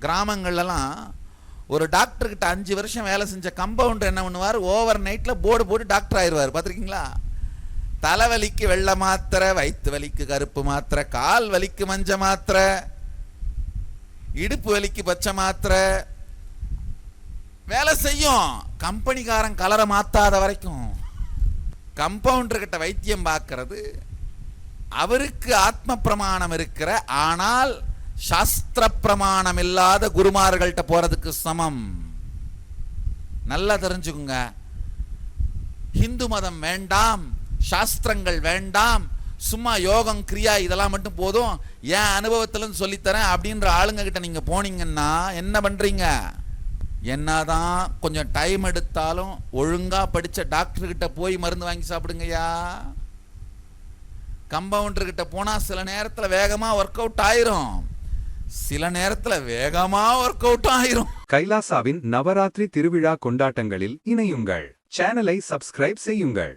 கிராமங்கள்லாம் ஒரு டாக்டர்கிட்ட 5 வருஷம் வேலை செஞ்ச கம்பவுண்டர் என்ன பண்ணுவார், ஓவர் நைட்டில் போர்டு போட்டு டாக்டர் ஆயிடுவார். பார்த்துருக்கீங்களா? தலைவலிக்கு வெள்ளை மாத்திரை, வயிற்று வலிக்கு கருப்பு மாத்திரை, கால் வலிக்கு மஞ்ச மாத்திரை, இடுப்பு வலிக்கு பச்சை மாத்திரை வேலை செய்யும். கம்பெனிக்காரன் கலரை மாத்தாத வரைக்கும் கம்பவுண்டர் கிட்ட வைத்தியம் பார்க்கறது அவருக்கு ஆத்ம பிரமாணம் இருக்கிற, ஆனால் சாஸ்திர பிரமாணம் இல்லாத குருமார்கள்ட்ட போறதுக்கு சமம். நல்லா தெரிஞ்சுக்குங்க. ஹிந்து மதம் வேண்டாம், சாஸ்திரங்கள் வேண்டாம், சும்மா யோகம் கிரியா இதெல்லாம் மட்டும் போதும், என் அனுபவத்துல சொல்லித்தரேன் அப்படின்ற ஆளுங்க கிட்ட நீங்க போனீங்கன்னா என்ன பண்றீங்க? என்னதான் கொஞ்சம் டைம் எடுத்தாலும் ஒழுங்கா படிச்ச டாக்டர் கிட்ட போய் மருந்து வாங்கி சாப்பிடுங்கய்யா. கம்பவுண்டர் கிட்ட போனா சில நேரத்துல வேகமா ஒர்க் அவுட் ஆயிரும், சில நேரத்துல வேகமா ஒர்க் அவுட் ஆயிரும். கைலாசாவின் நவராத்திரி திருவிழா கொண்டாட்டங்களில் இணையுங்கள். சேனலை சப்ஸ்கிரைப் செய்யுங்கள்.